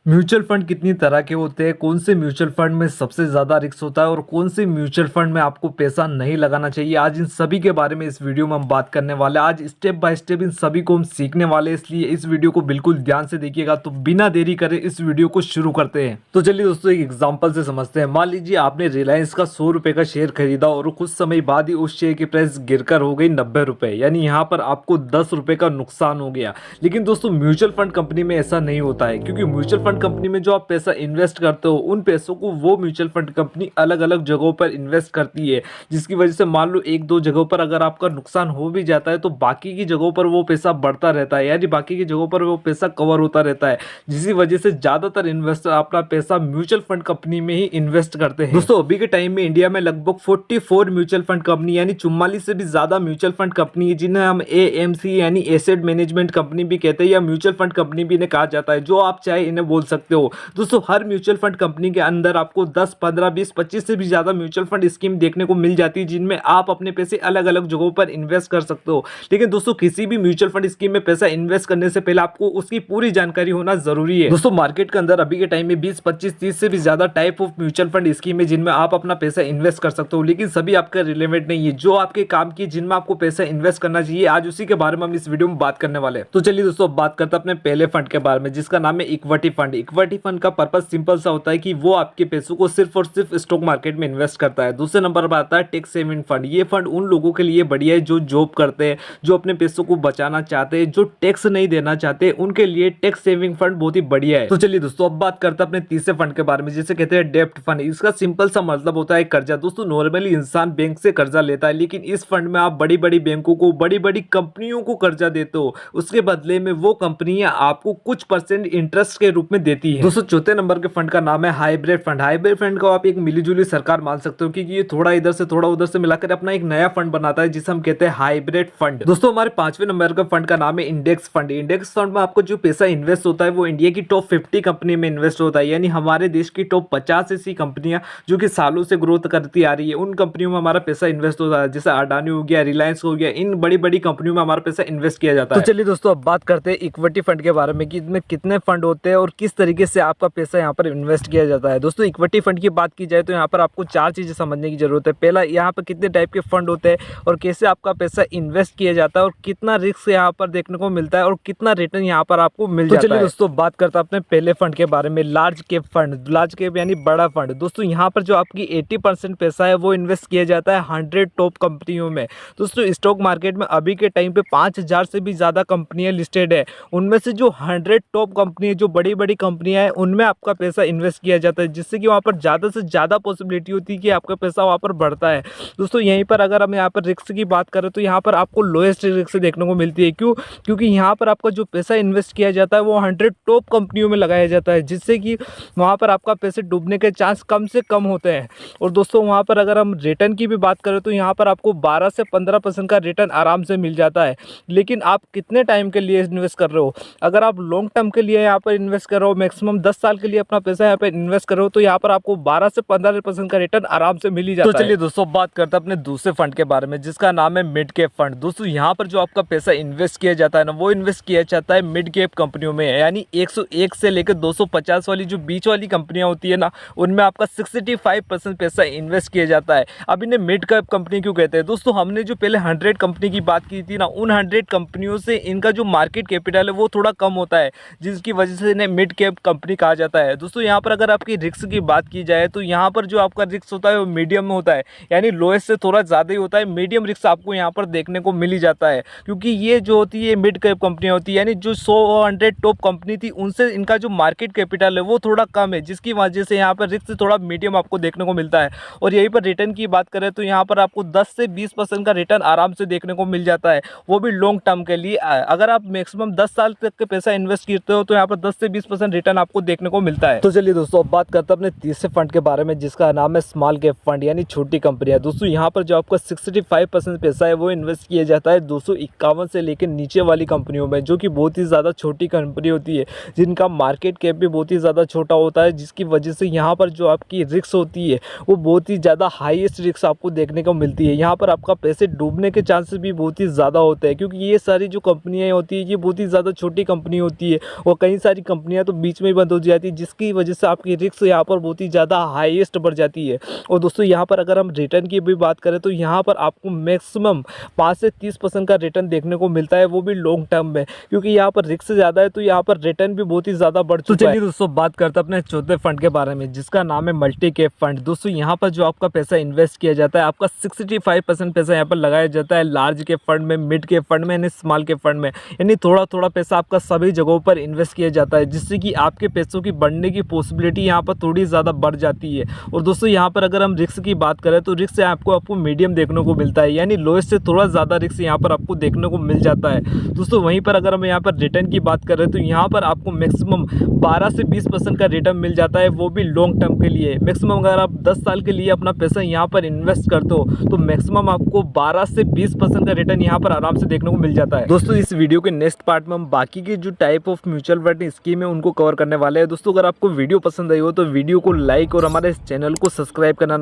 Mutual fund कितनी तरह के होते हैं, कौन से म्यूचुअल फंड में सबसे ज़्यादा रिस्क होता है और कौन से म्यूचुअल फंड में आपको पैसा नहीं लगाना चाहिए, आज इन सभी के बारे में इस वीडियो में हम बात करने वाले हैं। आज स्टेप बाय स्टेप इन सभी को हम सीखने वाले हैं, इसलिए इस वीडियो को बिल्कुल ध्यान से देखिएगा। तो बिना देरी करे इस वीडियो को शुरू करते हैं। तो चलिए दोस्तों, एक एग्जाम्पल से समझते हैं। मान लीजिए आपने रिलायंस का 100 रुपये का शेयर खरीदा और कुछ समय बाद ही उस शेयर की प्राइस गिरकर हो गई 90 रुपये, यानी यहाँ पर आपको 10 रुपये का नुकसान हो गया। लेकिन दोस्तों म्यूचुअल फंड कंपनी में ऐसा नहीं होता है, क्योंकि म्यूचुअल फंड कंपनी में जो आप पैसा इन्वेस्ट करते हो उन पैसों को वो म्यूचुअल फंड कंपनी अलग अलग जगहों पर इन्वेस्ट करती है, जिसकी वजह से मान लो एक दो जगहों पर अगर आपका नुकसान हो भी जाता है तो बाकी की जगहों पर वो पैसा बढ़ता रहता है, यानी बाकी की जगहों पर वो पैसा कवर होता रहता है, जिसकी वजह से ज्यादातर इन्वेस्टर अपना पैसा म्यूचुअल फंड कंपनी में ही इन्वेस्ट करते हैं। दोस्तों अभी के टाइम में इंडिया में लगभग 44 म्यूचुअल फंड कंपनी यानी 44 से भी ज्यादा म्यूचुअल फंड कंपनी है, जिन्हें हम एएमसी यानी एसेट मैनेजमेंट कंपनी भी कहते हैं या म्यूचुअल फंड कंपनी भी इन्हें कहा जाता है, जो आप चाहे इन्हें बोल सकते हो। दोस्तों हर म्यूचुअल फंड कंपनी के अंदर आपको 10, 15, 20, 25 से भी ज्यादा म्यूचुअल फंड स्कीम देखने को मिल जाती है, जिनमें आप अपने पैसे अलग अलग जगहों पर इन्वेस्ट कर सकते हो। लेकिन दोस्तों किसी भी म्यूचुअल फंड स्कीम में पैसा इन्वेस्ट करने से पहले आपको उसकी पूरी जानकारी होना जरूरी है। दोस्तों मार्केट के अंदर अभी के टाइम में 20, 25, 30 से भी ज्यादा type of mutual fund scheme है, जिनमें आप अपना पैसा इन्वेस्ट कर सकते हो, लेकिन सभी आपका रिलेवेंट नहीं है। जो आपके काम की जिनमें आपको पैसा इन्वेस्ट करना चाहिए, आज उसी के बारे में हम इस वीडियो में बात करने वाले हैं। तो चलिए दोस्तों बात करते हैं अपने पहले फंड के बारे में, जिसका नाम है इक्विटी फंड। इक्विटी फंड का पर्पस सिंपल सा होता है कि वो आपके पैसों को सिर्फ और सिर्फ स्टॉक मार्केट में इन्वेस्ट करता है। दूसरे नंबर पर आता है टैक्स सेविंग फंड। ये फंड उन लोगों के लिए बढ़िया है जो जॉब करते हैं, जो अपने पैसों को बचाना चाहते हैं, जो टैक्स नहीं देना चाहते, उनके लिए टैक्स सेविंग फंड बहुत ही बढ़िया है। तो चलिए दोस्तों अब बात करते हैं अपने तीसरे फंड के बारे में, जिसे कहते हैं डेब्ट फंड। इसका सिंपल सा मतलब होता है कर्जा। दोस्तों नॉर्मली इंसान बैंक से कर्जा लेता है, लेकिन इस फंड में आप बड़ी बड़ी बैंकों को, बड़ी बड़ी कंपनियों को कर्जा देते हो, उसके बदले में वो कंपनियां आपको कुछ % इंटरेस्ट के रूप में देती है। दोस्तों चौथे नंबर के फंड का नाम है हाइब्रिड फंड। हाइब्रिड फंड को आप एक मिलीजुली सरकार मान सकते हो, क्योंकि ये थोड़ा इधर से थोड़ा उधर से मिलाकर अपना एक नया फंड बनाता है, जिसे हम कहते हैं हाइब्रिड फंड। दोस्तों हमारे पांचवें नंबर का फंड का नाम है इंडेक्स फंड। इंडेक्स फंड में आपको जो पैसा इन्वेस्ट होता है वो इंडिया की टॉप 50 कंपनी में इन्वेस्ट होता है, यानी हमारे देश की टॉप 50 ऐसी कंपनियां जो कि सालों से ग्रोथ करती आ रही है, उन कंपनियों में हमारा पैसा इन्वेस्ट होता है। जैसे अडानी हो गया, रिलायंस हो गया, इन बड़ी बड़ी कंपनियों में हमारा पैसा इन्वेस्ट किया जाता है। तो चलिए दोस्तों अब बात करते हैं इक्विटी फंड के बारे में कि इसमें कितने फंड होते हैं और किस तरीके से आपका पैसा यहाँ पर इन्वेस्ट किया जाता है। दोस्तों इक्विटी फंड की बात की जाए तो यहाँ पर आपको 4 चीजें समझने की जरूरत है। पहला, यहाँ पर कितने टाइप के फंड होते हैं और कैसे आपका पैसा इन्वेस्ट किया जाता है और कितना रिस्क यहाँ पर देखने को मिलता है और कितना रिटर्न यहाँ पर आपको मिल जाता है। चलिए दोस्तों बात करते हैं अपने पहले फंड के बारे में, large cap fund. Large cap यानी बड़ा फंड। दोस्तों यहाँ पर जो आपकी 80% पैसा है वो इन्वेस्ट किया जाता है 100 टॉप कंपनियों में। दोस्तों स्टॉक मार्केट में अभी के टाइम पे 5000 से भी ज्यादा कंपनियां लिस्टेड है, उनमें से जो 100 टॉप कंपनी है, जो बड़ी बड़ी कंपनियां हैं, उनमें आपका पैसा इन्वेस्ट किया जाता है, जिससे कि वहाँ पर ज़्यादा से ज़्यादा पॉसिबिलिटी होती है कि आपका पैसा वहाँ पर बढ़ता है। दोस्तों यहीं पर अगर हम यहाँ पर रिस्क की बात करें तो यहाँ पर आपको लोएस्ट रिस्क देखने को मिलती है। क्यों? क्योंकि यहाँ पर आपका जो पैसा इन्वेस्ट किया जाता है वो 100 टॉप कंपनियों में लगाया जाता है, जिससे कि वहाँ पर आपका पैसे डूबने के चांस कम से कम होते हैं। और दोस्तों वहाँ पर अगर हम रिटर्न की भी बात करें तो यहाँ पर आपको 12 से 15% का रिटर्न आराम से मिल जाता है। लेकिन आप कितने टाइम के लिए इन्वेस्ट कर रहे हो? अगर आप लॉन्ग टर्म के लिए यहाँ पर इन्वेस्ट कर रहे हो, मैक्सिमम 10 साल के लिए अपना पैसा यहाँ पर इन्वेस्ट कर रहे हो, तो यहाँ पर आपको 12 से 15% का रिटर्न आराम से मिल ही जाता है। तो चलिए दोस्तों बात करते हैं अपने दूसरे फंड के बारे में, जिसका नाम है मिड कैप फंड। दोस्तों यहाँ पर जो आपका पैसा इन्वेस्ट किया जाता है ना, वो इन्वेस्ट किया जाता है मिड कैप कंपनियों में, यानी 101 से लेकर 250 वाली जो बीच वाली कंपनियां होती है ना, उनमें आपका 65% पैसा इन्वेस्ट किया जाता है। अब इन्हें मिड कैप कंपनी क्यों कहते हैं? दोस्तों हमने जो पहले 100 कंपनी की बात की थी ना, उन 100 कंपनियों से इनका जो मार्केट कैपिटल है वो थोड़ा कम होता है, जिसकी वजह से इन्हें मिड कैप कंपनी कहा जाता है। दोस्तों यहाँ पर अगर आपकी रिस्क की बात की जाए तो यहाँ पर जो आपका रिस्क होता है वो मीडियम में होता है, यानी लोएस्ट से थोड़ा ज़्यादा ही होता है। मीडियम रिस्क आपको यहाँ पर देखने को मिल ही जाता है, क्योंकि ये जो होती है मिड कैप कंपनियाँ होती है, यानी जो 100 टॉप कंपनी थी उनसे इनका जो मार्केट कैपिटल है वो थोड़ा कम है, जिसकी वजह से यहाँ पर रिस्क थोड़ा मीडियम आपको देखने को मिलता है। और यहीं पर रिटर्न की बात करें तो यहाँ पर आपको 10 से 20% का रिटर्न आराम से देखने को मिल जाता है, वो भी लॉन्ग टर्म के लिए। अगर आप मैक्सिमम 10 साल तक के पैसा इन्वेस्ट करते हो तो यहाँ पर 10 से 20% रिटर्न आपको देखने को मिलता है। तो चलिए दोस्तों अब बात करते हैं अपने तीसरे फंड के बारे में, जिसका नाम है स्मॉल कैप फंड, यानी छोटी कंपनियां। दोस्तों यहाँ पर जो आपका 65% पैसा है वो इन्वेस्ट किया जाता है 251 से लेकर नीचे वाली कंपनियों में, जो कि बहुत ही ज़्यादा छोटी कंपनी होती है, जिनका मार्केट कैप भी बहुत ही ज़्यादा छोटा होता है, जिसकी वजह से यहाँ पर जो आपकी रिस्क होती है वो बहुत ही ज़्यादा हाईएस्ट रिस्क आपको देखने को मिलती है। यहाँ पर आपका पैसे डूबने के चांसेस भी बहुत ही ज़्यादा होते हैं, क्योंकि ये सारी जो कंपनियाँ होती है ये बहुत ही ज़्यादा छोटी कंपनी होती है और कई सारी कंपनियाँ तो बीच में ही बंद हो जाती है, जिसकी वजह से आपकी रिस्क यहाँ पर बहुत ही ज़्यादा हाईएस्ट बढ़ जाती है। और दोस्तों यहाँ पर अगर हम रिटर्न की भी बात करें तो यहाँ पर आपको मैक्सिमम 5 से 30% का रिटर्न देखने को मिलता है, वो भी लॉन्ग टर्म में, क्योंकि यहाँ पर रिस्क ज़्यादा है तो यहाँ पर रिटर्न भी बहुत ही ज़्यादा बढ़ चुका है। तो चलिए दोस्तों बात करते हैं अपने चौथे फंड के बारे में, जिसका नाम है मल्टी कैप फंड। दोस्तों यहाँ पर जो आपका पैसा इन्वेस्ट किया जाता है, आपका 65% पैसा यहाँ पर लगाया जाता है लार्ज कैप फंड में, मिड कैप फंड में यानी स्मॉल कैप फंड में, यानी थोड़ा थोड़ा पैसा आपका सभी जगहों पर इन्वेस्ट किया जाता है, जिससे कि आपके पैसों की बढ़ने की पॉसिबिलिटी यहाँ पर थोड़ी ज़्यादा बढ़ जाती है। और दोस्तों यहाँ पर अगर हम रिस्क की बात करें तो रिस्क आपको मीडियम देखने को मिलता है, यानी लोएस्ट से थोड़ा ज़्यादा रिस्क यहाँ पर आपको देखने को मिल जाता है। दोस्तों वहीं पर अगर हम यहाँ पर रिटर्न की बात करें तो यहाँ पर आपको मैक्सिमम 12 से 20% का रिटर्न मिल जाता है, वो भी लॉन्ग टर्म के लिए। मैक्सिमम अगर आप 10 साल के लिए अपना पैसा यहाँ पर इन्वेस्ट करते हो तो मैक्सिमम आपको 12 से 20% का रिटर्न यहाँ पर आराम से देखने को मिल जाता है। दोस्तों इस वीडियो के नेक्स्ट पार्ट में हम बाकी के जो type of mutual fund scheme है उनको कवर करने वाले हैं। दोस्तों अगर आपको वीडियो पसंद आई हो तो वीडियो को लाइक और हमारे चैनल को सब्सक्राइब करना